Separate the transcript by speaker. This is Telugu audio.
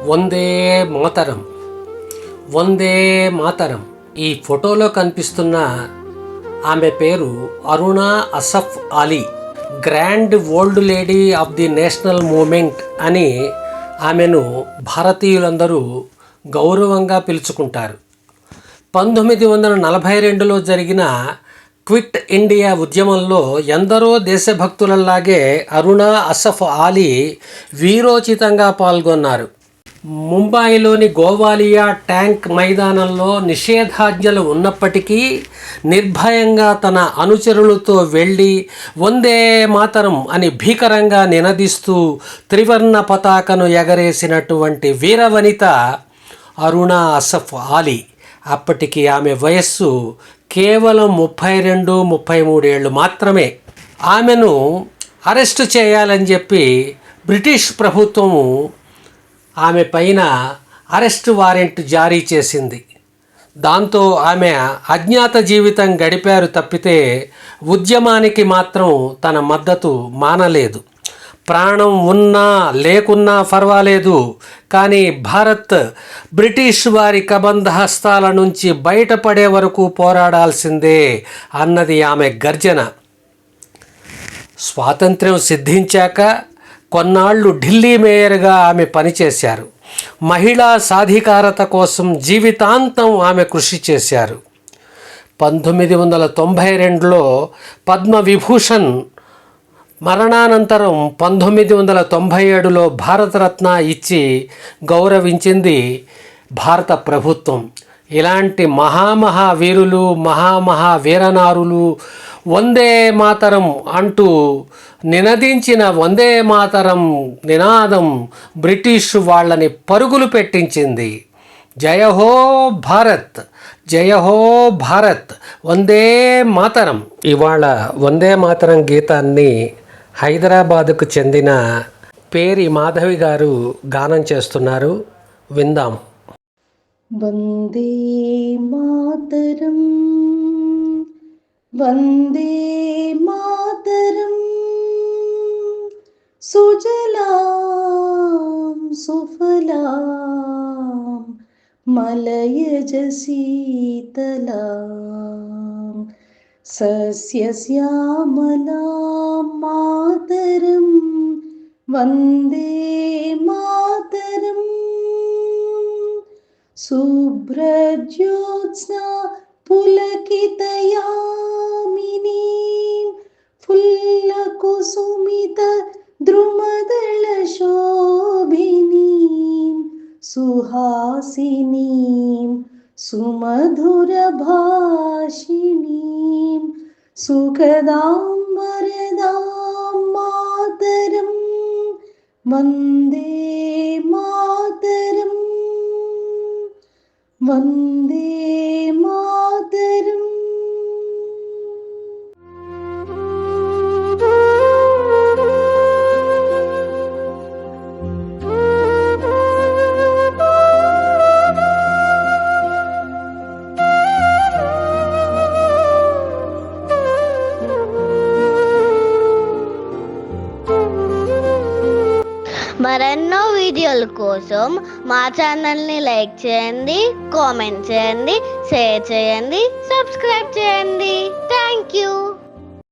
Speaker 1: వందే మాతరం, వందే మాతరం. ఈ ఫోటోలో కనిపిస్తున్న ఆమె పేరు Aruna Asaf Ali, grand old lady of the national movement అని ఆమెను భారతీయులందరూ గౌరవంగా పిలుచుకుంటారు. 1942లో జరిగిన క్విట్ ఇండియా ఉద్యమంలో ఎందరో దేశభక్తులలాగే అరుణా అసఫ్ అలీ వీరోచితంగా పాల్గొన్నారు. ముంబాయిలోని గోవాలియా ట్యాంక్ మైదానంలో నిషేధాజ్ఞలు ఉన్నప్పటికీ నిర్భయంగా తన అనుచరులతో వెళ్ళి వందే మాతరం అని భీకరంగా నినదిస్తూ త్రివర్ణ పతాకను ఎగరేసినటువంటి వీరవనిత అరుణా అసఫ్ అలీ. అప్పటికి ఆమె వయస్సు కేవలం 32-33 ఏళ్ళు మాత్రమే. ఆమెను అరెస్టు చేయాలని చెప్పి బ్రిటిష్ ప్రభుత్వము ఆమె పైన అరెస్ట్ వారెంట్ జారీ చేసింది. దాంతో ఆమె అజ్ఞాత జీవితం గడిపారు తప్పితే ఉద్యమానికి మాత్రం తన మద్దతు మానలేదు. ప్రాణం ఉన్నా లేకున్నా పర్వాలేదు, కానీ భారత్ బ్రిటిష్ వారి కబంధ హస్తాల నుంచి బయటపడే వరకు పోరాడాల్సిందే అన్నది ఆమె గర్జన. స్వాతంత్ర్యం సిద్ధించాక కొన్నాళ్ళు ఢిల్లీ మేయర్గా ఆమె పనిచేశారు. మహిళా సాధికారత కోసం జీవితాంతం ఆమె కృషి చేశారు. 1992లో పద్మవిభూషణ్, మరణానంతరం 1997లో భారతరత్న ఇచ్చి గౌరవించింది భారత ప్రభుత్వం. ఇలాంటి మహామహావీరులు, మహామహావీరనారులు వందే మాతరం అంటూ నినదించిన వందే మాతరం నినాదం బ్రిటిష్ వాళ్ళని పరుగులు పెట్టించింది. జయ హో భారత్, జయ హో భారత్, వందే మాతరం. ఇవాళ వందే మాతరం గీతాన్ని హైదరాబాదుకు చెందిన పేరి మాధవి గారు గానం చేస్తున్నారు, విందాం.
Speaker 2: వందే మాతరం, వందే మాతరం, సుజలాం సుఫలాం మలయజ శీతలాం సస్యశ్యామలాం మాతరం, వందే మాతరం. శుభ్రజ్యోత్స్నా పులకితయామినీం ఫుల్లకుసుమిత ద్రుమదళశోభినీం సుహాసినీం సుమధురభాషిణీం సుఖదాం వరదాం మాతరం, వందే మాతరం, వందే మాతరం.
Speaker 3: మరెన్నో వీడియోల కోసం మా ఛానల్ని లైక్ చేయండి, కామెంట్ చేయండి, షేర్ చేయండి, సబ్స్క్రైబ్ చేయండి. Thank you.